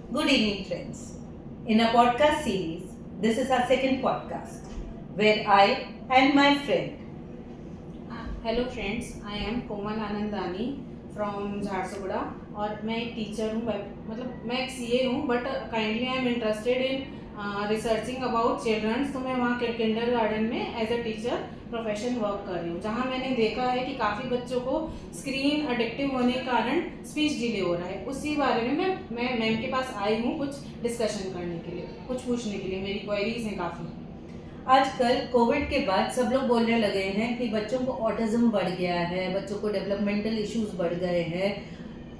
Good evening, friends. In our podcast series, this is our second podcast where I and my friend hello friends, I am Komal Anandani from Jharsuguda और मैं एक teacher हूँ। मतलब मैं एक CA हूँ, but kindly I am interested in researching about childrens. तो मैं वहाँ किंडर गार्डन में as a teacher profession work कर रही हूँ, जहाँ मैंने देखा है कि काफ़ी बच्चों को स्क्रीन अडिक्टिव होने के कारण स्पीच डिले हो रहा है। उसी बारे में मैं मैम के पास आई हूँ कुछ डिस्कशन करने के लिए, कुछ पूछने के लिए। मेरी क्वेरीज हैं काफ़ी। आजकल कोविड के बाद सब लोग बोलने लगे हैं कि बच्चों को ऑटिज्म बढ़ गया है, बच्चों को डेवलपमेंटल इश्यूज बढ़ गए हैं।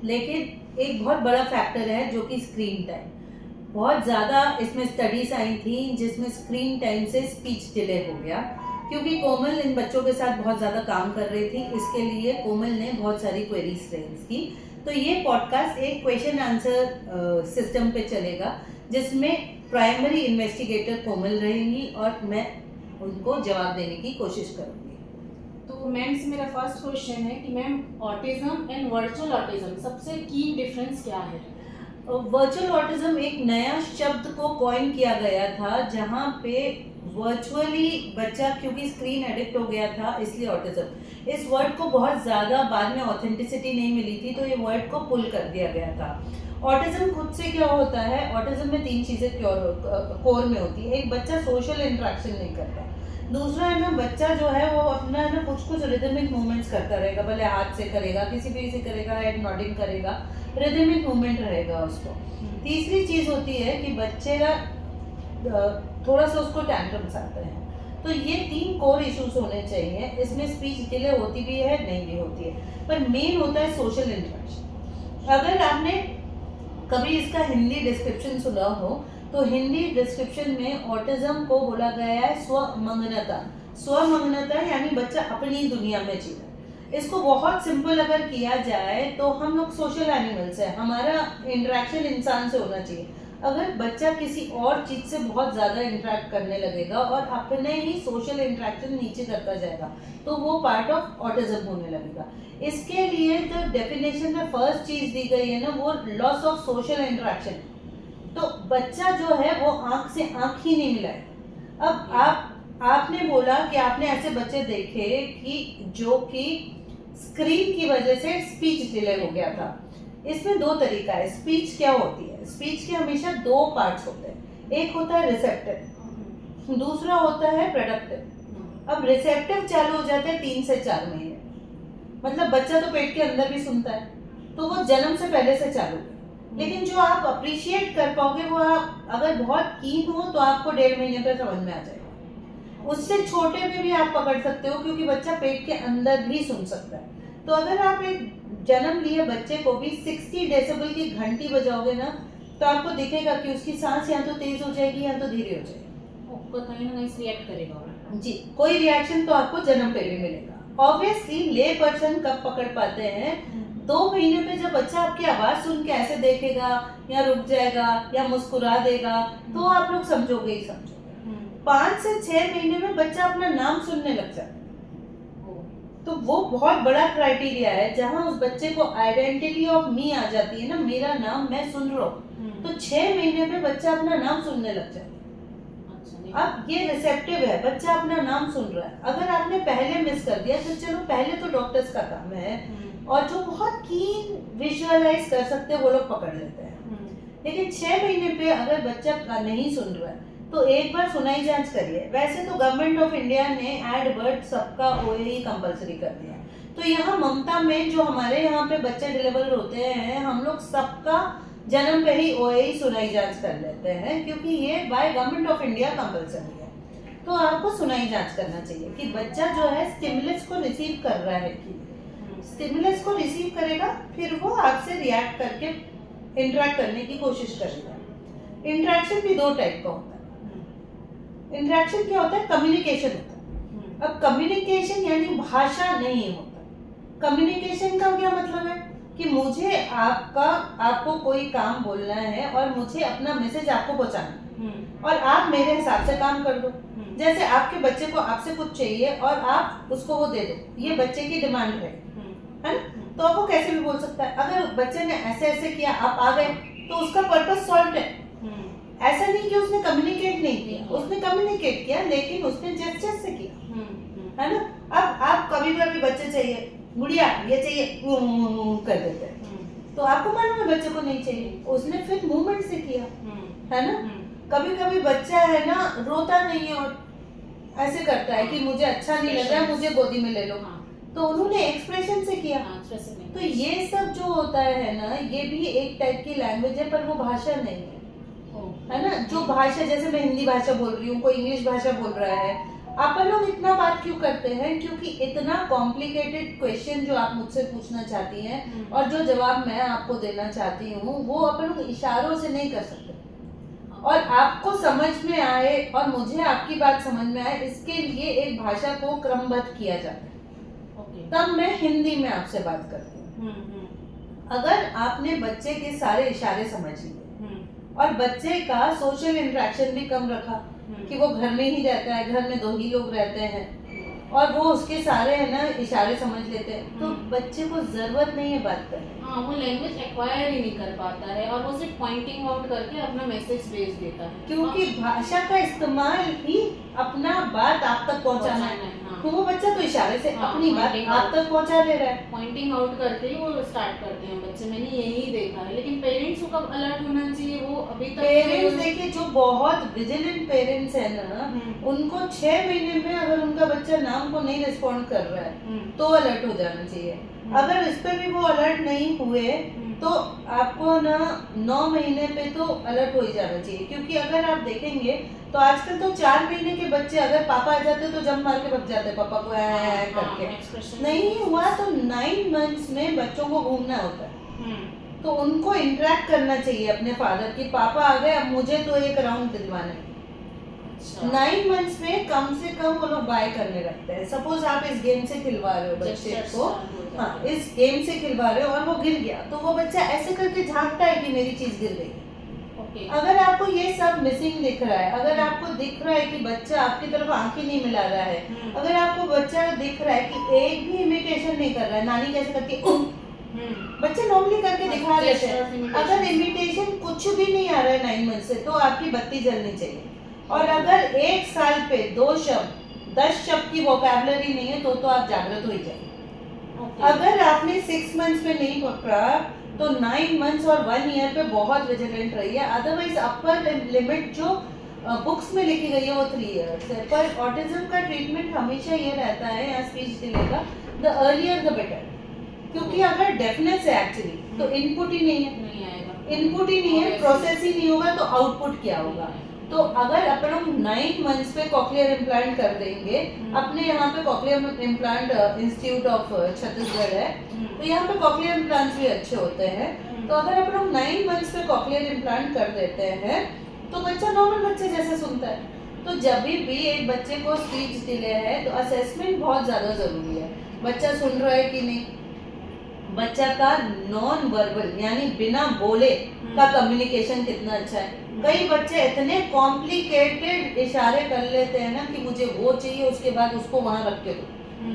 लेकिन एक बहुत बड़ा फैक्टर है जो कि स्क्रीन टाइम। बहुत ज़्यादा इसमें स्टडीज आई थी जिसमें स्क्रीन टाइम से स्पीच डिले हो गया, क्योंकि कोमल इन बच्चों के साथ बहुत ज़्यादा काम कर रही थी। इसके लिए कोमल ने बहुत सारी क्वेरीज रेज की। तो ये पॉडकास्ट एक क्वेश्चन आंसर सिस्टम पे चलेगा, जिसमें प्राइमरी इन्वेस्टिगेटर कोमल रहेंगी और मैं उनको जवाब देने की कोशिश करूंगी। तो मैम से मेरा फर्स्ट क्वेश्चन है कि ma'am autism and virtual autism सबसे की डिफरेंस क्या है? वर्चुअल ऑटिज्म एक नया शब्द को कॉइन किया गया था, जहाँ पे वर्चुअली बच्चा क्योंकि स्क्रीन एडिक्ट हो गया था, इसलिए ऑटिज्म। इस वर्ड को बहुत ज़्यादा बाद में ऑथेंटिसिटी नहीं मिली थी, तो ये वर्ड को पुल कर दिया गया था। ऑटिज्म खुद से क्या होता है? ऑटिज्म में तीन चीज़ें कोर में होती है। एक, बच्चा सोशल इंटरेक्शन नहीं करता। दूसरा है ना, बच्चा जो है वो अपना है ना कुछ रिदमिक मूवमेंट्स करता रहेगा, भले हाथ से करेगा, किसी भी से करेगा, हेड नॉडिंग करेगा, रिदमिक मूवमेंट रहेगा उसको। तीसरी चीज़ होती है कि बच्चे का थोड़ा सा उसको टैंट्रम्स आते हैं। तो ये तीन कोर इश्यूज होने चाहिए। इसमें स्पीच डिले होती भी है, नहीं भी होती है, पर मेन होता है सोशल इंटरेक्शन। अगर आपने कभी इसका हिंदी डिस्क्रिप्शन सुना हो, तो हिंदी डिस्क्रिप्शन में ऑटिज्म को बोला गया है स्वमग्नता। स्वमग्नता यानी बच्चा अपनी दुनिया में जी रहा है। इसको बहुत सिंपल अगर किया जाए तो हम लोग सोशल एनिमल्स हैं, हमारा इंटरेक्शन इंसान से होना चाहिए। अगर बच्चा किसी और चीज़ से बहुत ज़्यादा इंटरेक्ट करने लगेगा और अपने ही सोशल इंटरेक्शन नीचे करता जाएगा, तो वो पार्ट ऑफ ऑटिज्म होने लगेगा। इसके लिए जो डेफिनेशन में फर्स्ट चीज़ दी गई है ना, वो लॉस ऑफ सोशल इंटरेक्शन। तो बच्चा जो है वो आंख से आंख ही नहीं मिलाएगा। अब आपने बोला कि आपने ऐसे बच्चे देखे कि जो कि स्क्रीन की वजह से स्पीच डिले हो गया था। इसमें दो तरीका है। स्पीच क्या होती है? स्पीच के हमेशा दो पार्ट्स होते हैं। एक होता है रिसेप्टिव, दूसरा होता है प्रोडक्टिव। अब रिसेप्टिव चालू हो जाता है 3 से 4 महीने, मतलब बच्चा तो पेट के अंदर भी सुनता है, तो वो जन्म से पहले से चालू है। लेकिन जो आप अप्रिशिएट कर पाओगे वो आप अगर बहुत कीन हो तो आपको 1.5 महीने पर समझ में आ जाएगा। उससे छोटे में भी आप पकड़ सकते हो, क्योंकि बच्चा पेट के अंदर भी सुन सकता है। तो अगर आप एक जन्म लिए बच्चे को भी 60 डेसिबल की घंटी बजाओगे ना, तो आपको दिखेगा कि उसकी सांस या तो तेज हो जाएगी या तो धीरे हो जाएगी। वो कहीं ना कहीं रिएक्ट करेगा जी, कोई रिएक्शन तो आपको जन्म पे भी मिलेगा। ऑब्वियसली ले पर्सन कब पकड़ पाते हैं? 2 महीने पे जब बच्चा आपकी आवाज सुन के ऐसे देखेगा या रुक जाएगा या मुस्कुरा देगा, तो आप लोग समझोगे ही समझोगे। 5 से 6 महीने में बच्चा अपना नाम सुनने लग जाता है। तो वो बहुत बड़ा क्राइटेरिया है, जहां उस बच्चे को आइडेंटिटी ऑफ मी आ जाती है ना, मेरा नाम मैं सुन रहा हूँ। तो 6 महीने में बच्चा अपना नाम सुनने लग जाता है। अब ये रिसेप्टिव है, बच्चा अपना नाम सुन रहा है। अगर आपने पहले मिस कर दिया तो चलो, पहले तो डॉक्टर्स का काम है, और जो बहुत कीन विजुअलाइज कर सकते हैं वो लोग पकड़ लेते हैं। लेकिन 6 महीने पे अगर बच्चा नहीं सुन रहा है तो एक बार सुनाई जांच करिए। वैसे तो गवर्नमेंट ऑफ इंडिया ने एड बर्थ सबका ओए कंपलसरी कर दिया। तो यहाँ ममता में जो हमारे यहाँ पे बच्चे डिलीवर होते हैं, हम लोग सबका जन्म पे ही ओए सुनाई जांच कर लेते हैं, क्योंकि ये by government of India compulsory है। तो आपको सुनाई जांच करना चाहिए कि बच्चा जो है स्टिमुलस को रिसीव कर रहा है कि स्टिमुलस को रिसीव करेगा, फिर वो आपसे रिएक्ट करके इंटरेक्ट करने की कोशिश करेगा। इंटरेक्शन भी 2 टाइप का होता है। इंटरेक्शन क्या होता है? कम्युनिकेशन होता है। अब कम्युनिकेशन यानी भाषा नहीं होता। कम्युनिकेशन का क्या मतलब है कि मुझे आपको कोई काम बोलना है और मुझे अपना मैसेज आपको पहुंचाना है, और आप मेरे हिसाब से काम कर दो। जैसे आपके बच्चे को आपसे कुछ चाहिए और आप उसको वो दे दो, ये बच्चे की डिमांड है ना? तो आप वो कैसे भी बोल सकता है। अगर बच्चे ने ऐसे ऐसे किया, आप आ गए तो उसका पर्पस सॉल्व है। हम्म, ऐसा नहीं कि उसने कम्युनिकेट नहीं किया, नहीं किया। उसने कम्युनिकेट किया लेकिन उसने जेस्चर से किया, है ना। हम्म, अब आप कभी भी बच्चे चाहिए, गुड़िया ये चाहिए, कर देते हैं, तो आपको मालूम है बच्चे को नहीं चाहिए, उसने फिर मूवमेंट से किया, है ना। कभी कभी बच्चा है ना रोता नहीं है और ऐसे करता है कि मुझे अच्छा नहीं लग रहा है, मुझे गोदी में ले लो, हाँ, तो उन्होंने एक्सप्रेशन से किया। हाँ, expressive तो language। ये सब जो होता है ना, ये भी एक टाइप की लैंग्वेज है, पर वो भाषा नहीं है, ओ, है ना। जो भाषा, जैसे मैं हिंदी भाषा बोल रही हूँ, कोई इंग्लिश भाषा बोल रहा है, अपन लोग इतना बात क्यों करते हैं, क्योंकि इतना कॉम्प्लिकेटेड क्वेश्चन जो आप मुझसे पूछना चाहती हैं और जो जवाब मैं आपको देना चाहती हूँ, वो अपन लोग इशारों से नहीं कर सकते। और आपको समझ में आए और मुझे आपकी बात समझ में आए, इसके लिए एक भाषा को क्रमबद्ध किया जाता है। ओके, तब मैं हिंदी में आपसे बात करती हूँ। अगर आपने बच्चे के सारे इशारे समझ लिए और बच्चे का सोशल इंटरेक्शन भी कम रखा, कि वो घर में ही रहता है, घर में 2 ही लोग रहते हैं और वो उसके सारे है ना इशारे समझ लेते हैं, तो बच्चे को जरूरत नहीं है बात करने। हाँ, वो लैंग्वेज एक्वायर ही नहीं कर पाता है और वो सिर्फ पॉइंटिंग आउट करके अपना मैसेज भेज देता है, क्योंकि भाषा का इस्तेमाल ही अपना बात आप तक पहुंचाना है, हाँ, तो वो बच्चा तो इशारे से हाँ, अपनी बात pointing आप out। तक पहुंचा दे रहा है। पॉइंटिंग आउट करके ही वो स्टार्ट करते हैं बच्चे, मैंने यही देखा है। लेकिन पेरेंट्स को कब अलर्ट होना चाहिए, वो अभी तक पेरेंट्स देखिए, जो बहुत विजिलेंट पेरेंट्स है ना, उनको 6 महीने में अगर उनका बच्चा नाम को नहीं रिस्पॉन्ड कर रहा है तो अलर्ट हो जाना चाहिए। अगर इस पे भी वो अलर्ट नहीं हुए तो आपको ना 9 महीने पे तो अलर्ट हो ही जाना चाहिए, क्योंकि अगर आप देखेंगे तो आजकल तो 4 महीने के बच्चे अगर पापा आ जाते तो जंप मार के भग जाते पापा को ऐ करके। नहीं हुआ तो 9 मंथ्स में बच्चों को घूमना होता है, तो उनको इंटरेक्ट करना चाहिए अपने फादर की, पापा आ गए अब मुझे तो एक राउंड दिलवाना है। 9 मंथ्स में कम से कम वो लोग बाय करने लगते हैं। सपोज आप इस गेम से खिलवा रहे हो बच्चे को, हाँ इस गेम से खिलवा रहे हो और वो गिर गया, तो वो बच्चा ऐसे करके झांकता है कि मेरी चीज गिर गई। अगर आपको ये सब मिसिंग दिख रहा है, अगर आपको दिख रहा है कि बच्चा आपकी तरफ आंखें नहीं मिला रहा है, अगर आपको बच्चा दिख रहा है कि एक भी इमिटेशन नहीं कर रहा है, नानी कैसे करती है बच्चे नॉर्मली करके दिखा देते हैं, अगर इमिटेशन कुछ भी नहीं आ रहा है 9 मंथ से, तो आपकी बत्ती जलनी चाहिए। और अगर 1 साल पे 2 शब्द 10 शब्द की वोकैबुलरी नहीं है तो आप जागृत हो ही जाइए। अगर आपने 6 मंथ्स पे नहीं पकड़ा तो 9 मंथ्स और 1 ईयर पे बहुत विजिलेंट रहिए। अदरवाइज अपर लिमिट जो बुक्स में लिखी गई है वो 3 इयर्स है। पर ऑटिज्म का ट्रीटमेंट हमेशा ये रहता है या स्पीच डिले का, द अर्लियर द बेटर, क्योंकि अगर डेफनेस है एक्चुअली तो इनपुट ही नहीं है, नहीं आएगा, इनपुट ही नहीं है, प्रोसेस ही नहीं होगा तो आउटपुट क्या होगा। तो अगर अपन लोग 9 मंथ्स पे कॉकलियर इम्प्लांट कर देंगे, अपने यहाँ पे cochlear implant institute of Chhattisgarh है, तो यहाँ पे कॉकलियर इम्प्लांट्स भी अच्छे होते हैं। तो अगर अपन लोग 9 मंथ्स पे कॉकलियर इम्प्लांट कर देते हैं तो बच्चा नॉर्मल बच्चे जैसे सुनता है। तो जब भी एक बच्चे को स्पीच डिले है तो असेसमेंट बहुत ज़्यादा ज़रूरी है। बच्चा सुन रहा है कि नहीं, बच्चा का नॉन वर्बल यानी बिना बोले का कम्युनिकेशन कितना अच्छा है। कई बच्चे इतने कॉम्प्लिकेटेड इशारे कर लेते हैं ना कि मुझे वो चाहिए, उसके बाद उसको वहां रख के दो,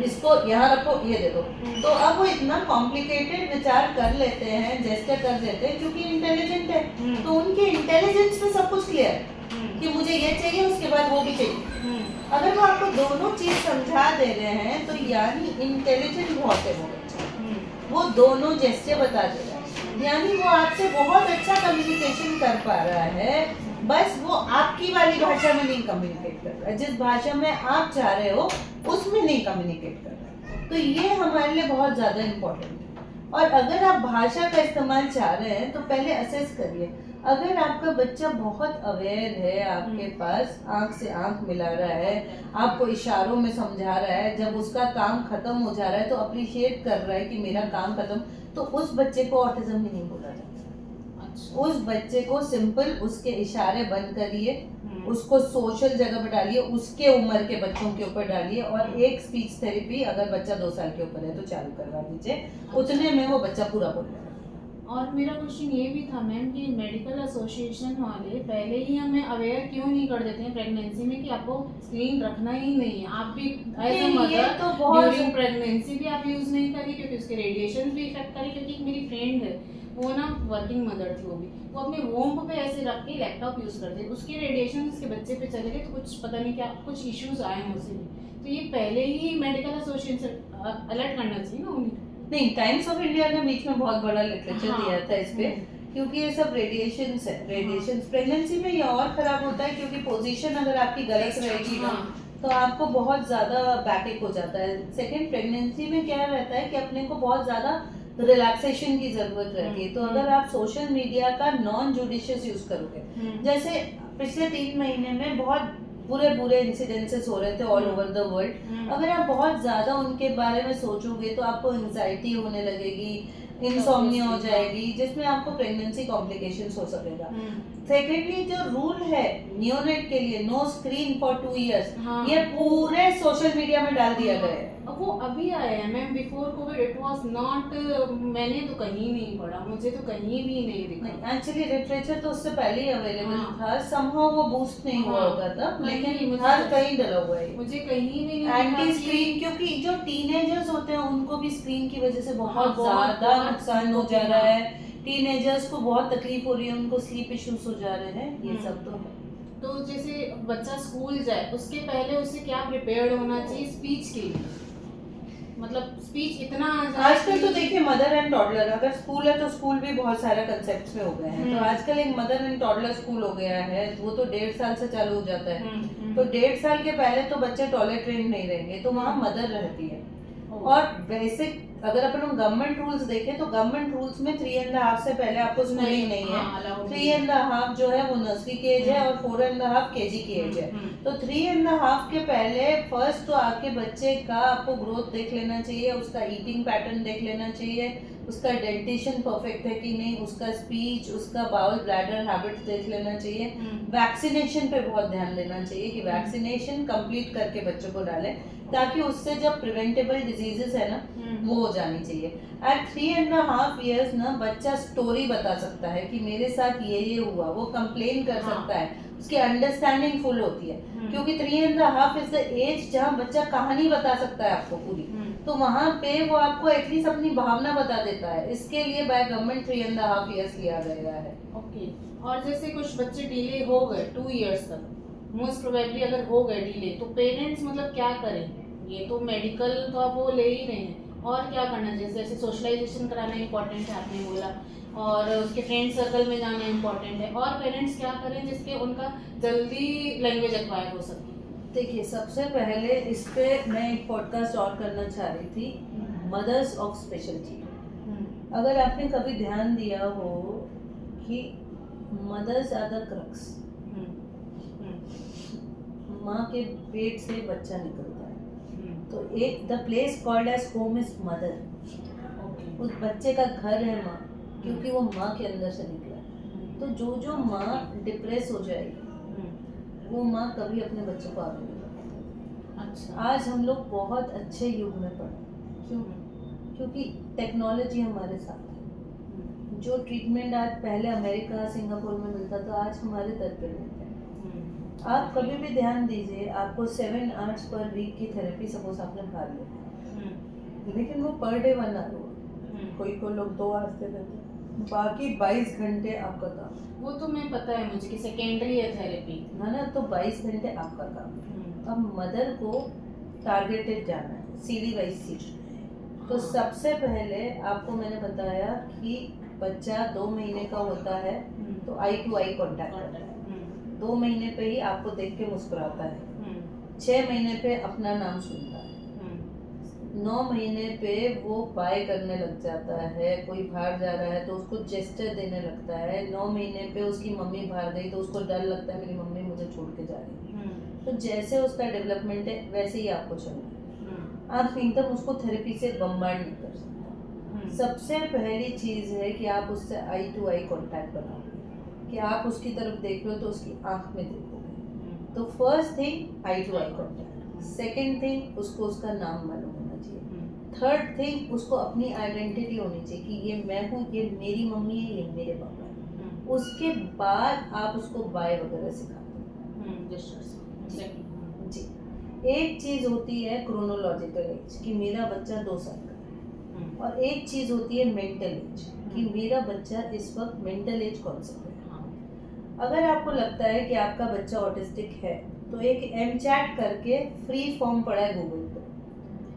इसको यहाँ रखो, ये दे दो। तो अब वो इतना कॉम्प्लिकेटेड विचार कर लेते हैं, जेस्चर कर देते हैं, क्योंकि इंटेलिजेंट है, तो उनके इंटेलिजेंस में सब कुछ क्लियर है कि मुझे ये चाहिए, उसके बाद वो भी चाहिए। अगर वो आपको दोनों चीज समझा दे रहे हैं तो यानी इंटेलिजेंट बहुत है वो बच्चा, वो दोनों जेस्चर बता दे रहा है, यानी वो आपसे बहुत अच्छा कम्युनिकेशन कर पा रहा है। बस वो आपकी वाली भाषा में नहीं कम्युनिकेट कर रहा है, जिस भाषा में आप चाह रहे हो उसमें नहीं कम्युनिकेट कर रहा है। तो ये हमारे लिए बहुत ज़्यादा इम्पोर्टेंट है। और अगर आप भाषा का इस्तेमाल चाह रहे हैं तो पहले असेस करिए। अगर आपका बच्चा बहुत अवेयर है, आपके पास आंख से आंख मिला रहा है, आपको इशारों में समझा रहा है, जब उसका काम खत्म हो जा रहा है तो अप्रिशिएट कर रहा है कि मेरा काम खत्म, तो उस बच्चे को ऑटिज्म भी नहीं बोला जाता। उस बच्चे को सिंपल उसके इशारे बंद करिए, उसको सोशल जगह पर डालिए, उसके उम्र के बच्चों के ऊपर डालिए, और एक स्पीच थेरेपी अगर बच्चा 2 साल के ऊपर है तो चालू करवा दीजिए, उतने में वो बच्चा पूरा बोल रहा है। और मेरा क्वेश्चन ये भी था मैम कि मेडिकल एसोसिएशन वाले पहले ही हमें अवेयर क्यों नहीं कर देते हैं प्रेगनेंसी में कि आपको स्क्रीन रखना ही नहीं है। आप भी as a mother during pregnancy भी आप यूज़ नहीं करिए, क्योंकि उसके रेडिएशन भी इफेक्ट करें। क्योंकि मेरी फ्रेंड है वो ना वर्किंग मदर थी, वो अपने वोम्ब पे ऐसे रख के लैपटॉप यूज़ करते, उसके रेडिएशन उसके बच्चे पे चले गए, तो कुछ पता नहीं क्या कुछ इश्यूज आए हैं उसे भी। तो ये पहले ही मेडिकल एसोसिएशन अलर्ट करना चाहिए ना उन्हें। नहीं, टाइम्स ऑफ इंडिया ने बीच में बहुत बड़ा लिटरेचर हाँ। दिया था इस पे, क्योंकि ये सब रेडिएशन है। रेडिएशन प्रेगनेंसी में ये और खराब होता है, क्योंकि पोजीशन अगर आपकी गलत रहेगी ना हाँ। तो आपको बहुत ज्यादा बैकएक हो जाता है। सेकंड, प्रेगनेंसी में क्या रहता है कि अपने को बहुत ज्यादा रिलैक्सेशन की जरूरत रहती है। तो अगर आप सोशल मीडिया का नॉन जुडिशियस यूज करोगे, जैसे पिछले 3 महीने में बहुत बुरे बुरे इंसिडेंसेस हो रहे थे ऑल ओवर द वर्ल्ड, अगर आप बहुत ज्यादा उनके बारे में सोचोगे तो आपको एंजाइटी होने लगेगी, इंसोम्निया हो जाएगी, जिसमें आपको प्रेगनेंसी कॉम्प्लिकेशंस हो सकेगा। सेकेंडली, जो रूल है नियोनेट के लिए, नो स्क्रीन फॉर 2 इयर्स, हाँ। ये पूरे सोशल मीडिया में डाल दिया गया है। अब वो अभी आया है ma'am, before Covid it was not, मैंने तो कहीं नहीं पढ़ा, मुझे तो कहीं भी नहीं दिखा। एक्चुअली लिटरेचर तो उससे पहले ही अवेलेबल हाँ। था, समहाउ वो बूस्ट नहीं हुआ हाँ। होगा तब, नहीं, लेकिन मुझे हर तो- कहीं डला हुआ है। मुझे कहीं भी नहीं एंटी दिखा स्क्रीन, क्योंकि जो टीनेजर्स होते हैं उनको भी स्क्रीन की वजह से बहुत हाँ, बहुत- ज्यादा बहुत नुकसान हो जा रहा है। टीनेजर्स को बहुत तकलीफ हो रही है, उनको स्लीप इश्यूज हो जा रहे हैं, ये सब तो है। तो जैसे बच्चा स्कूल जाए उसके पहले उसे क्या प्रिपेयर्ड होना चाहिए स्पीच के लिए, मतलब स्पीच इतना आ जाए आजकल तो कि- देखिए मदर एंड टॉडलर, अगर स्कूल है तो स्कूल भी बहुत सारे कंसेप्ट्स में हो गए हैं। तो आजकल एक मदर एंड टॉडलर स्कूल हो गया है, वो तो 1.5 साल से चालू हो जाता है। तो 1.5 साल के पहले तो बच्चे टॉयलेट ट्रेन नहीं रहेंगे, तो वहाँ मदर रहती है। और बेसिक अगर अपन गवर्नमेंट रूल्स देखें तो गवर्नमेंट रूल्स में 3.5 से पहले आपको स्कूलिंग नहीं है। हाँ, allowed 3.5 जो है वो नर्सरी की एज है और 4.5 केजी की एज है। तो 3.5 के पहले फर्स्ट तो आपके बच्चे का आपको ग्रोथ देख लेना चाहिए, उसका ईटिंग पैटर्न देख लेना चाहिए, उसका डेंटिशन परफेक्ट है कि नहीं, उसका स्पीच, उसका बाउल ब्लैडर हैबिट्स देख लेना चाहिए। वैक्सीनेशन पे बहुत ध्यान देना चाहिए कि वैक्सीनेशन कंप्लीट करके बच्चों को डालें, ताकि उससे जब प्रिवेंटेबल डिजीजेस है ना वो हो जानी चाहिए। एट 3.5 years ना बच्चा स्टोरी बता सकता है कि मेरे साथ ये हुआ, वो कंप्लेन कर सकता है, उसकी अंडरस्टैंडिंग फुल होती है। क्योंकि 3.5 इज द एज जहाँ बच्चा कहानी बता सकता है आपको पूरी, तो वहाँ पे वो आपको एटलीस्ट अपनी भावना बता देता है। इसके लिए बाय गवर्नमेंट 3.5 years लिया गया है। ओके। और जैसे कुछ बच्चे डिले हो गए 2 इयर्स तक, मोस्ट प्रोबेबली अगर हो गए डिले, तो पेरेंट्स मतलब क्या करें? ये तो मेडिकल तो अब वो ले ही रहे हैं, और क्या करना चाहिए? जैसे सोशलाइजेशन कराना इम्पोर्टेंट है आपने बोला, और उसके फ्रेंड सर्कल में जाना इम्पोर्टेंट है, और पेरेंट्स क्या करें जिसके उनका जल्दी लैंग्वेज एक्वायर हो सके? देखिए, सबसे पहले इस पे मैं एक पॉडकास्ट और करना चाह रही थी, मदर्स ऑफ स्पेशल चील्ड। अगर आपने कभी ध्यान दिया हो कि मदर्स आर द क्रक्स, माँ के पेट से बच्चा निकलता है, तो एक the place called age home is mother. उस बच्चे का घर है माँ, क्योंकि वो माँ के अंदर से निकला है। तो जो माँ डिप्रेस हो जाएगी वो माँ कभी अपने बच्चों को आगे नहीं बढ़ाती। अच्छा। आज हम लोग बहुत अच्छे युग में पढ़े, क्यों? क्योंकि टेक्नोलॉजी हमारे साथ है। जो ट्रीटमेंट आज पहले अमेरिका सिंगापुर में मिलता था, आज हमारे दर पे मिलता है। आप कभी भी ध्यान दीजिए, आपको 7 hours पर वीक की थेरेपी सपोज आपने भाग ली, लेकिन वो पर डे 1 hour होगा, कोई लोग 2 hours दे देते हैं, बाकी 22 घंटे आपका काम। वो तो मैं पता है मुझे कि सेकेंडरी है थेरेपी, है ना, तो 22 घंटे आपका काम। अब मदर को टारगेटेड जाना है, सीढ़ी बाई सीढ़ी। तो सबसे पहले आपको मैंने बताया कि बच्चा 2 महीने का होता है तो आई टू आई कॉन्टैक्ट करता है, 2 महीने पे ही आपको देख के मुस्कुराता है, 6 महीने पे अपना नाम सुनता है, 9 महीने पे वो बाय करने लग जाता है, कोई बाहर जा रहा है तो उसको जेस्चर देने लगता है, 9 महीने पे उसकी मम्मी बाहर गई तो उसको डर लगता है मेरी मम्मी मुझे छोड़ के जा रही है। तो जैसे उसका डेवलपमेंट है वैसे ही आपको चलना है। आप एकदम उसको थेरेपी से बम्बार्ड नहीं कर सकते। सबसे पहली चीज़ है कि आप उससे आई टू आई कॉन्टैक्ट बनाओगे, कि आप उसकी तरफ देख रहे हो तो उसकी आंख में देखोगे। तो first thing eye to eye contact, second thing उसको उसका नाम मालूम होना चाहिए, थर्ड थिंग उसको अपनी आइडेंटिटी होनी चाहिए कि ये मैं हूँ, ये मेरी मम्मी है, ये मेरे पापा है। उसके बाद आप उसको बाय वगैरह सिखाते हैं। जी, एक चीज़ होती है क्रोनोलॉजिकल एज, कि मेरा बच्चा 2 साल का है और एक चीज़ होती है मेंटल एज, कि मेरा बच्चा इस वक्त मेंटल एज कौन सा है। अगर आपको लगता है कि आपका बच्चा ऑटिस्टिक है तो एक एमचैट करके फ्री फॉर्म पड़ा है गूगल पे,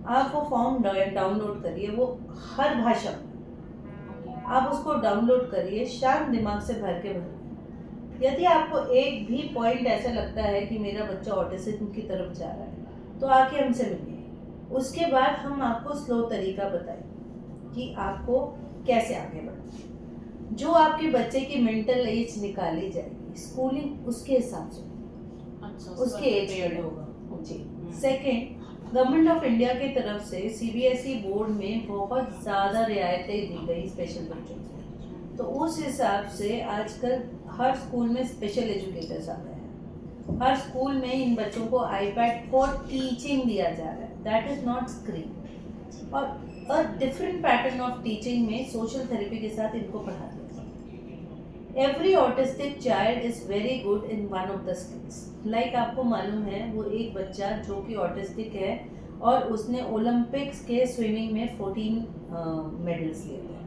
आप वो फॉर्म डाउनलोड करिए, वो हर भाषा में आप उसको डाउनलोड करिए, शांत दिमाग से भर के भरिए। यदि आपको एक भी पॉइंट ऐसा लगता है कि मेरा बच्चा ऑटिज्म की तरफ जा रहा है तो आके हमसे मिलिए। उसके बाद हम आपको स्लो तरीका बताएंगे कि आपको कैसे आगे बढ़ना। जो आपके बच्चे की मेंटल एज निकाली जाएगी, स्कूलिंग उसके हिसाब से, अच्छा, उसके एज period होगा जी। सेकेंड, गवर्नमेंट ऑफ इंडिया की तरफ से सीबीएसई बोर्ड में बहुत ज़्यादा रियायतें दी गई स्पेशल बच्चों से, तो उस हिसाब से आजकल हर स्कूल में स्पेशल एजुकेटर्स आ गए हैं। हर स्कूल में इन बच्चों को आईपैड फॉर टीचिंग दिया जा रहा है, दैट इज नॉट स्क्रीन। और a different pattern of teaching में सोशल थेरेपी के साथ इनको पढ़ा दिया जाता है। Every autistic child is very good in one of the skills. Like आपको मालूम है, वो एक बच्चा जो कि ऑटिस्टिक है और उसने ओलंपिक्स के स्विमिंग में 14 मेडल्स लिए थे,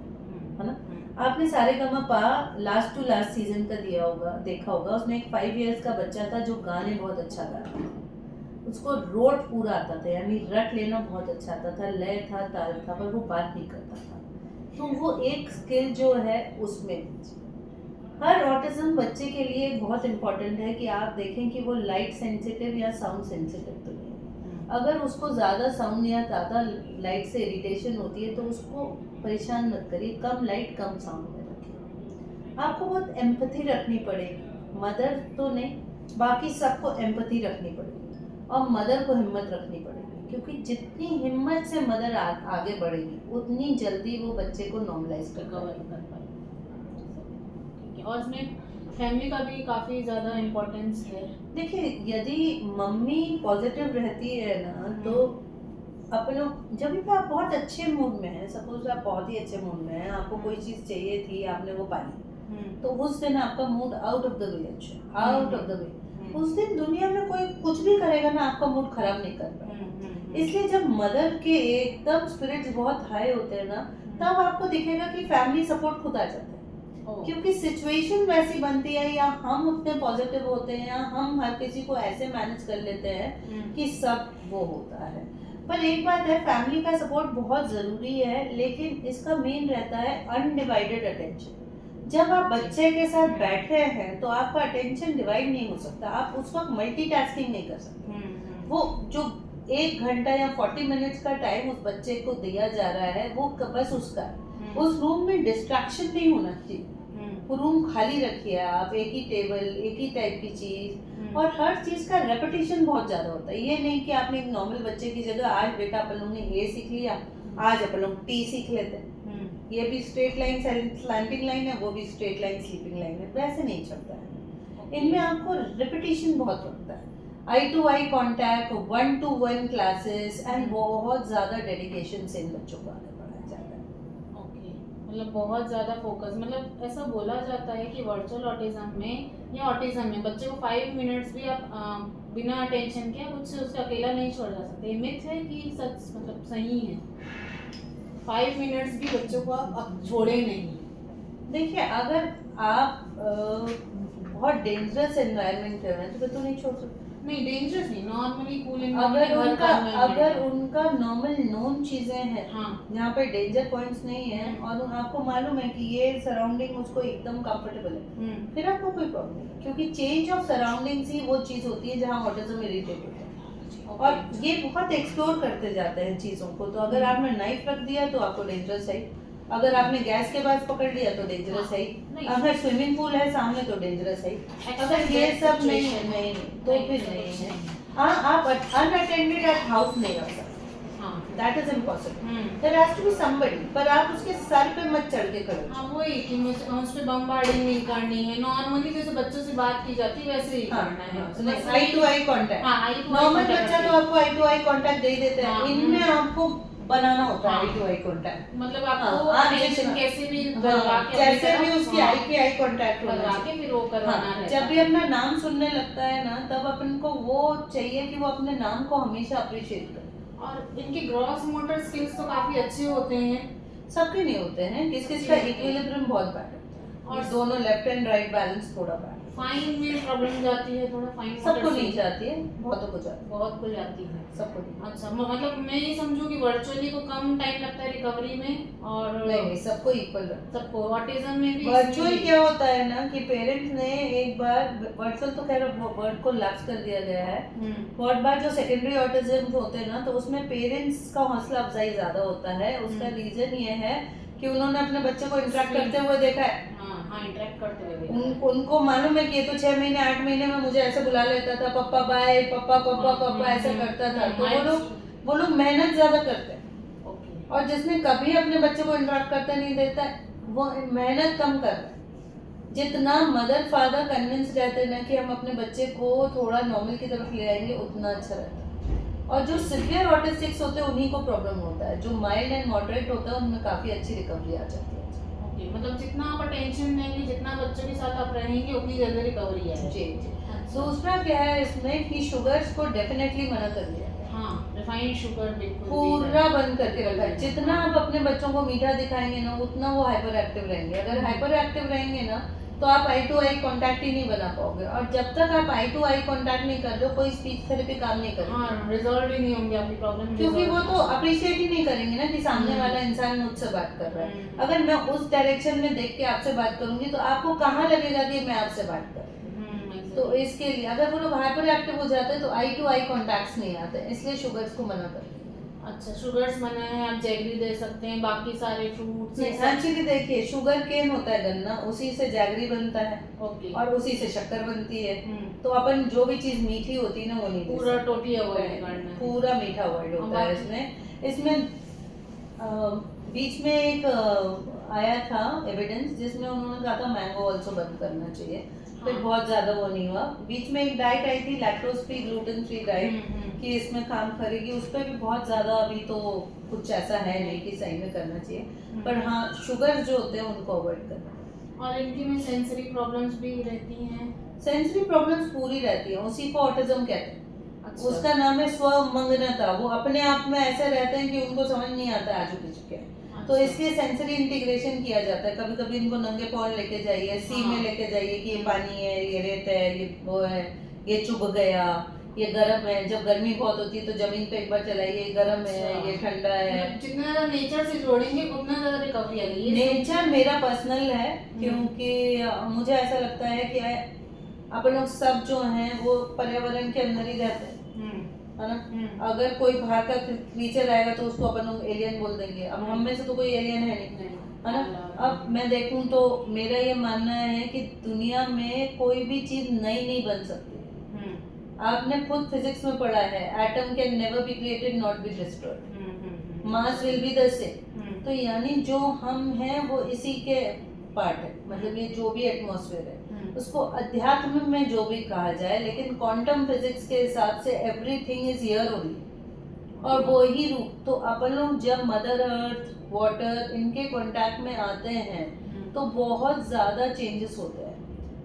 है ना। आपने Saregamapa last to last season का दिया होगा, देखा होगा। उसमें एक 5 इयर्स का बच्चा था जो गाने बहुत अच्छा गाता था, उसको रोट पूरा आता था, यानी रट लेना बहुत अच्छा आता था, लय था, ताल था, पर वो बात नहीं करता था। तो वो एक स्किल जो है उसमें हर ऑटिज्म बच्चे के लिए बहुत इम्पोर्टेंट है कि आप देखें कि वो लाइट सेंसिटिव या साउंड सेंसिटिव तो नहीं है। अगर उसको ज़्यादा साउंड या ज़्यादा लाइट से इरिटेशन होती है तो उसको परेशान मत करिए, कम लाइट कम साउंड में रखिए। आपको बहुत एम्पैथी रखनी पड़ेगी, मदर तो नहीं, बाकी सबको एम्पैथी रखनी पड़ेगी और मदर को हिम्मत रखनी पड़ेगी, क्योंकि जितनी हिम्मत से मदर आगे बढ़ेगी उतनी जल्दी वो बच्चे को नॉर्मलाइज कर पाएगी। और इसमें फैमिली का भी काफ़ी ज़्यादा इम्पोर्टेंस है। देखिए, यदि मम्मी पॉजिटिव रहती है ना तो अपन लोग, जब भी आप बहुत अच्छे मूड में हैं, सपोज आप बहुत ही अच्छे मूड में हैं, आपको कोई चीज़ चाहिए थी, आपने वो पाई, तो उस दिन आपका mood out of the way, अच्छा आउट ऑफ द वे, उस दिन दुनिया में कोई कुछ भी करेगा ना, आपका मूड खराब नहीं कर पाएगा। इसलिए जब मदर के एकदम स्पिरिट्स बहुत हाई होते हैं ना, तब आपको दिखेगा कि फैमिली सपोर्ट खुद आ जाता है, क्योंकि सिचुएशन वैसी बनती है, या हम उतने पॉजिटिव होते हैं, या हम हर किसी को ऐसे मैनेज कर लेते हैं कि सब वो होता है। पर एक बात है, फैमिली का सपोर्ट बहुत ज़रूरी है, लेकिन इसका मेन रहता है अनडिवाइडेड अटेंशन। जब आप बच्चे के साथ बैठे हैं तो आपका अटेंशन डिवाइड नहीं हो सकता, आप उस वक्त मल्टीटास्किंग नहीं कर सकते। वो जो 1 घंटा या 40 मिनट्स का टाइम उस बच्चे को दिया जा रहा है, वो बस उसका, उस रूम में डिस्ट्रैक्शन नहीं होना चाहिए। वो रूम खाली रखिए आप, एक ही टेबल, एक ही टाइप की चीज, और हर चीज का रेपिटेशन बहुत ज्यादा होता है। ये नहीं कि आपने एक नॉर्मल बच्चे की जगह आज बेटा अपन लोग ने ए सीख लिया, आज अपन लोग टी सीख लेते हैं, ये भी स्ट्रेट लाइन स्लैंटिंग लाइन है, वो भी स्ट्रेट लाइन स्लीपिंग लाइन है, वैसे नहीं चलता है। इनमें आपको रेपिटेशन बहुत होता है, eye to eye contact, 1-to-1 classes, and बहुत ज्यादा डेडिकेशन से इन बच्चों को आगे बढ़ाया जाता है। ओके, मतलब बहुत ज़्यादा फोकस, मतलब ऐसा बोला जाता है कि वर्चुअल ऑटिज्म में या ऑटिज्म में बच्चे को 5 मिनट्स भी आप बिना अटेंशन के आप उससे अकेला नहीं छोड़ जा सकते। मिथ है कि सच, मतलब सही है? 5 मिनट्स भी बच्चों को आप छोड़े नहीं। देखिए, अगर आप बहुत डेंजरस एनवायरनमेंट में तो नहीं छोड़ सकते। नहीं, डेंजरस नहीं, नॉर्मली कूल अगर उनका नॉर्मल नोन चीजें हैं, हाँ, यहाँ पे डेंजर पॉइंट्स नहीं है, और आपको मालूम है कि ये सराउंडिंग उसको एकदम कंफर्टेबल है, फिर आपको कोई प्रॉब्लम नहीं, क्योंकि चेंज ऑफ सराउंडिंग्स ही वो चीज होती है जहाँ ऑटिज्म इरिटेट होता है। और ये बहुत एक्सप्लोर करते जाते हैं चीजों को। तो अगर आपने नाइफ रख दिया तो आपको डेंजरस है, अगर आपने गैस के पास पकड़ लिया तो डेंजरस है, अगर स्विमिंग पूल है सामने तो डेंजरस है, अगर ये सब नहीं है, नहीं तो फिर नहीं है। हाँ, आप अनअटेंडेड एट हाउस नहीं रह सकते, that is impossible, there has to be somebody, पर आप उसके सर पे मत चढ़ के करो। हाँ, वही कि उस पे बमबार्डिंग नहीं करनी है, नॉर्मली जैसे बच्चों से बात की जाती है वैसे ही करना है, eye to eye contact. Normal बच्चा तो आपको आई टू आई कॉन्टैक्ट दे ही देता है, इनमें आपको बनाना होता है आई टू आई कॉन्टैक्ट, मतलब आपको अटेंशन कैसे भी करवा के, जैसे भी उसकी आई की आई कॉन्टैक्ट करवा के फिर वो करवाना है। जब भी अपना नाम सुनने लगता है ना, तब अपन को वो चाहिए कि वो अपने नाम को हमेशा अप्रिशिएट करे। और इनके ग्रॉस मोटर स्किल्स तो काफी अच्छे होते हैं, सबके नहीं होते हैं, किस किस का जी। इक्विलिब्रियम बहुत बैड होता है, और और दोनों लेफ्ट एंड राइट बैलेंस थोड़ा बैड। फाइन में प्रॉब्लम जाती है थोड़ा, फाइन सबको नहीं जाती है, बहुतों को जाती है, बहुत को जाती है। सबको नहीं। अच्छा, मतलब मैं ये समझूं कि वर्चुअली को कम टाइम लगता है रिकवरी में, और नहीं, सबको इक्वल लगता सबको ऑटिज्म में भी है। वर्चुअल क्या होता है ना कि पेरेंट्स ने एक बार, वर्चुअल तो खैर वर्ड को लैप्स कर दिया गया है, बहुत बार जो सेकेंडरी ऑटिज्म होते हैं ना, तो उसमें पेरेंट्स का हौसला अफजाई ज्यादा होता है। उसका रीजन ये है कि उन्होंने अपने बच्चे को इंटरेक्ट करते हुए देखा है। हाँ, इंटरेक्ट करते हुए उनको मालूम है कि ये तो 6 महीने 8 महीने में मुझे ऐसे बुला लेता था, पप्पा बाय, पप्पा पप्पा पप्पा ऐसे करता था, तो वो लोग मेहनत ज्यादा करते हैं। ओके। और जिसने कभी अपने बच्चे को इंटरेक्ट करते नहीं देता वो मेहनत कम कर रहा है। जितना मदर फादर कन्विंस रहते हैं ना कि हम अपने बच्चे को थोड़ा नॉर्मल की तरफ ले आएंगे, उतना अच्छा रहता है। और जो सिवियर ऑटिस्टिक्स होते हैं उन्हीं को प्रॉब्लम होता है, जो माइल्ड एंड मॉडरेट होता है उनमें काफी अच्छी रिकवरी आ जाती है। मतलब जितना आप अटेंशन देंगे, जितना बच्चों के साथ आप रहेंगे, उतनी जल्दी रिकवरी है। जी। दूसरा क्या है इसमें कि शुगर्स को डेफिनेटली मना कर दिया है। हाँ, रिफाइंड शुगर बिल्कुल पूरा बंद करके रखा है। जितना आप अपने बच्चों को मीठा दिखाएंगे ना, उतना वो हाइपर एक्टिव रहेंगे। अगर हाइपर एक्टिव रहेंगे ना, तो आप आई टू आई कांटेक्ट ही नहीं बना पाओगे, और जब तक आप आई टू आई कांटेक्ट नहीं कर रहे हो, कोई स्पीच थेरेपी काम नहीं करेगी। हाँ, रिजॉल्व ही नहीं होंगे आपकी प्रॉब्लम, क्योंकि वो तो अप्रिशिएट ही नहीं करेंगे ना कि सामने वाला इंसान मुझसे बात कर रहा है। अगर मैं उस डायरेक्शन में देख के आपसे बात करूंगी तो आपको कहाँ लगेगा कि मैं आपसे बात कर रही हूँ। तो इसके लिए अगर वो लोग हाइपर एक्टिव हो जाते हैं तो आई टू आई कॉन्टैक्ट्स नहीं आते, इसलिए शुगर्स को मना करते हैं। अच्छा, शुगर्स मना है, आप जैगरी दे सकते हैं, बाकी सारे फ्रूट्स। एक्चुअली देखिए, शुगर केन होता है गन्ना, उसी से जैगरी बनता है। ओके। और उसी से शक्कर बनती है। तो अपन जो भी चीज मीठी होती है ना वो नहीं, पूरा टोटी अवॉइड करना है, पूरा मीठा अवॉइड होता है इसमें बीच में एक आया था एविडेंस जिसमें उन्होंने कहा था मैंगो ऑल्सो बंद करना चाहिए, फिर बहुत ज्यादा वो नहीं हुआ। बीच में एक डाइट आई थी lactose free gluten free diet कि इसमें काम करेगी, उस पर भी बहुत ज्यादा अभी तो कुछ ऐसा है नहीं कि सही में करना चाहिए, पर हाँ शुगर जो होते हैं उनको अवॉइड करना। और इनकी में सेंसरी प्रॉब्लम्स भी रहती हैं। सेंसरी प्रॉब्लम्स पूरी रहती है, उसी को ऑटिज्म कहते हैं। अच्छा। उसका नाम है स्वमग्नता। वो अपने आप में ऐसे रहते हैं कि उनको समझ नहीं आता आजू बाजू क्या है। तो इसलिए सेंसरी इंटीग्रेशन किया जाता है। कभी कभी इनको नंगे पाँव लेके जाइए, सी में लेके जाइए कि ये पानी है, ये रेत है, ये वो है, ये चुभ गया, ये गर्म है। जब गर्मी बहुत होती है तो जमीन पे एक बार चलाइए, ये गर्म है, ये ठंडा है। जितना ज्यादा नेचर से जोड़ेंगे उतना ज्यादा रिकवरी आएगी। नेचर मेरा पर्सनल है, क्योंकि मुझे ऐसा लगता है कि अपन लोग सब जो हैं वो पर्यावरण के अंदर ही रहते हैं, है ना। अगर कोई बाहर का क्रीचर आएगा तो उसको अपन लोग एलियन बोल देंगे। अब हम में से तो कोई एलियन है नहीं, है ना। अब मैं देखूं तो मेरा ये मानना है कि दुनिया में कोई भी चीज नई नहीं बन सकती। आपने खुद फिजिक्स में पढ़ा है, atom can never be created not be destroyed, mass will be the same. तो यानी जो हम हैं वो इसी के पार्ट है, मतलब ये जो भी एटमॉस्फेयर है उसको अध्यात्म में जो भी कहा जाए, लेकिन क्वांटम फिजिक्स के हिसाब से एवरीथिंग इज हियर ओनली, और वो ही रूप। तो अपन लोग जब मदर अर्थ, वाटर इनके कांटेक्ट में आते हैं तो बहुत ज्यादा चेंजेस होते हैं।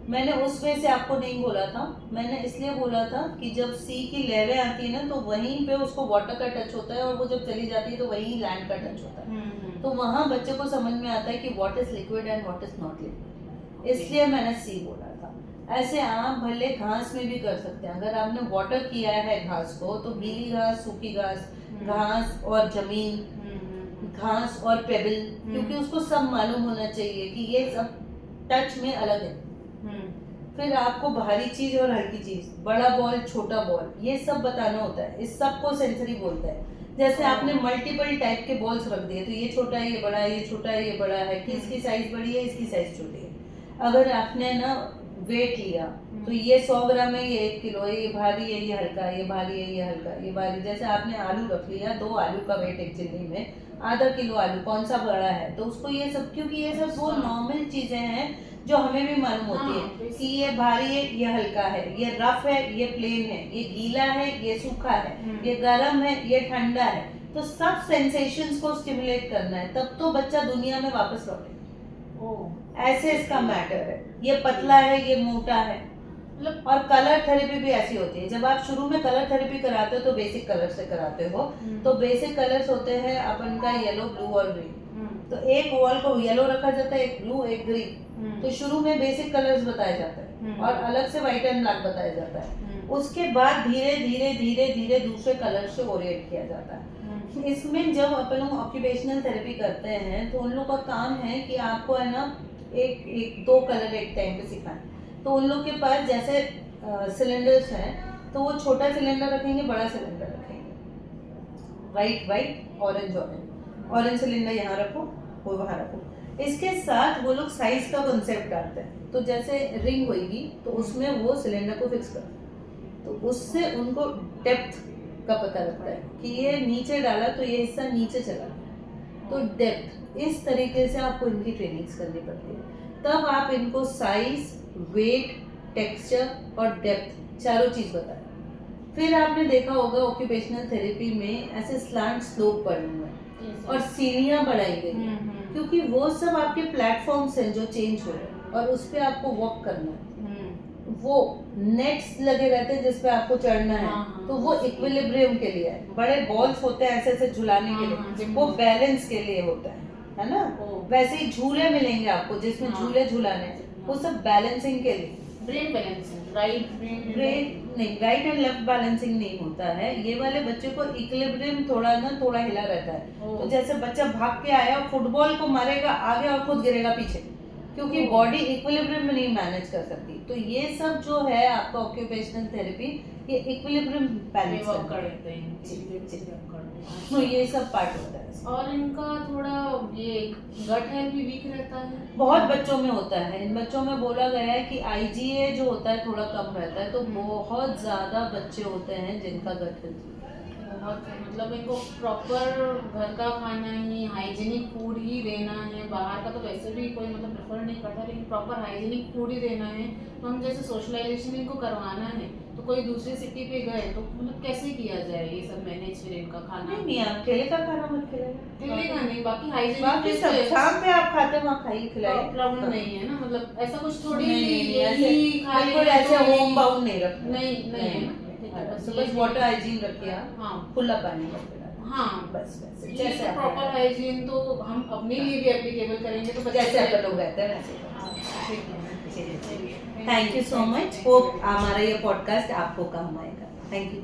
मैंने उस वे से आपको नहीं बोला था, मैंने इसलिए बोला था कि जब सी की लहरें आती है ना तो वहीं पे उसको वाटर का टच होता है, और वो जब चली जाती है तो वहीं लैंड का टच होता है। तो वहाँ बच्चे को समझ में आता है कि what is liquid and what is not liquid, इसलिए मैंने सी बोला था। ऐसे आप भले घास में भी कर सकते हैं। अगर आपने वाटर किया है घास को तो गीली घास, सूखी घास, घास और जमीन, घास और पेबल, क्योंकि उसको सब मालूम होना चाहिए कि ये सब टच में अलग है। फिर आपको भारी चीज और हल्की चीज, बड़ा बॉल, छोटा बॉल, ये सब बताना होता है। इस सब को सेंसरी बोलते हैं। जैसे आपने मल्टीपल टाइप के बॉल्स रख दिए तो ये छोटा है, ये बड़ा है, ये छोटा है, ये बड़ा है, कि इसकी साइज बड़ी है, इसकी साइज छोटी है। अगर आपने ना वेट लिया तो ये 100 ग्राम है, ये 1 किलो है, ये भारी है, ये हल्का है, ये भारी है, ये हल्का, ये भारी। जैसे आपने आलू रख लिया, 2 आलू का वेट एक चिल्ली में, आधा किलो आलू, कौन सा बड़ा है, तो उसको ये सब, क्योंकि ये सब वो नॉर्मल चीजें हैं जो हमें भी मालूम होती है कि ये भारी है, ये हल्का है, ये रफ है, ये प्लेन है, ये गीला है, ये सूखा है, ये गर्म है, ये ठंडा है। तो सब सेंसेशंस को स्टिमुलेट करना है, तब तो बच्चा दुनिया में वापस लौटेगा। ऐसे इसका मैटर है। ये पतला है, ये मोटा है, मतलब। और कलर थेरेपी भी ऐसी होती है। जब आप शुरू में कलर थेरेपी कराते हो तो बेसिक कलर से कराते हो। तो बेसिक कलर्स होते हैं अपन का येलो, ब्लू और ग्रीन। तो एक वॉल को येलो रखा जाता है, एक ब्लू, एक ग्रीन। तो शुरू में बेसिक कलर्स बताया जाता है और अलग से व्हाइट एंड ब्लैक बताया जाता है। उसके बाद धीरे धीरे धीरे धीरे दूसरे कलर से ओरिएंट किया जाता है। इसमें जब अपन लोग ऑक्यूपेशनल थेरेपी करते हैं तो उन लोग का काम है कि आपको है ना एक दो कलर एक टाइम पे सिखाएं। तो उन लोग के पास जैसे सिलेंडर्स हैं तो वो छोटा सिलेंडर रखेंगे, बड़ा सिलेंडर रखेंगे, वाइट ऑरेंज ऑरेंज सिलेंडर यहाँ रखो, वो वहाँ रखो। इसके साथ वो लोग साइज का कॉन्सेप्ट डालते हैं। तो जैसे रिंग होगी तो उसमें वो सिलेंडर को फिक्स करते हैं, तो उससे उनको डेप्थ का पता लगता है कि ये नीचे डाला तो ये हिस्सा नीचे चला। तो डेप्थ, इस तरीके से आपको इनकी ट्रेनिंग्स करनी पड़ती है। तब आप इनको साइज, वेट, टेक्सचर और डेप्थ चारों चीज बताएं। फिर आपने देखा होगा ऑक्यूपेशनल थेरेपी में ऐसे स्लैंट स्लोप पड़े हुए हैं और सीढ़ियां बढ़ाई गई हैं, क्योंकि वो सब आपके प्लेटफॉर्म्स हैं जो चेंज हो रहे हैं और उस पर आपको वॉक करना है। वो नेट्स लगे रहते हैं जिस पे आपको चढ़ना है, तो वो इक्विलिब्रियम के लिए है। बड़े बॉल्स होते हैं ऐसे ऐसे झुलाने के लिए, वो बैलेंस के लिए होता है ना। वैसे ही झूले मिलेंगे आपको जिसमें झूले झुलाने हैं, वो सब बैलेंसिंग के लिए। Brain balancing, right right and left balancing नहीं होता है। ये वाले बच्चे को इक्विलिब्रियम थोड़ा हिला रहता है। तो जैसे बच्चा भाग के आया, फुटबॉल को मारेगा आगे और खुद गिरेगा पीछे, क्योंकि बॉडी इक्विलिब्रियम में नहीं मैनेज कर सकती। तो ये सब जो है आपका ऑक्यूपेशनल थेरेपी, ये इक्विलिब्रियम बैलेंस करते हैं। तो ये सब पार्ट होता है। और इनका थोड़ा ये गट हेल्थ भी वीक रहता है, बहुत बच्चों में होता है। इन बच्चों में बोला गया है कि आईजीए जो होता है थोड़ा कम रहता है, तो बहुत ज्यादा बच्चे होते हैं जिनका गट हेल्थ, बहुत मतलब इनको प्रॉपर घर का खाना ही, हाइजीनिक फूड ही देना है। बाहर का तो वैसे भी कोई मतलब प्रेफर नहीं करता, लेकिन प्रॉपर हाइजीनिक फूड ही देना है। तो हम जैसे सोशलाइजेशन इनको करवाना है, तो कोई दूसरी सिटी पे गए तो मतलब कैसे किया जाए ये सब मैनेज? फिर इनका खाना नहीं आप ठेले का खाना मत खिलाइए, ठेले का नहीं, बाकी हाइजीनिक बाकी सब शाम पे आप खाते हैं वहाँ खाइए खिलाइए, प्रॉब्लम नहीं है ना। मतलब ऐसा कुछ थोड़ी ऐसे होम बाउंड नहीं रखना, नहीं है ना। बस वाटर हाइजीन रखिए आप, हाँ खुला पानी मत पिलाइए। हाँ बस वैसे जैसे प्रॉपर हाइजीन तो हम अपने लिए भी एप्लीकेबल करेंगे, तो जैसे आप लोग रहते हैं वैसे। Thank you so much. Hope हमारा ये पॉडकास्ट आपको काम आएगा। Thank you.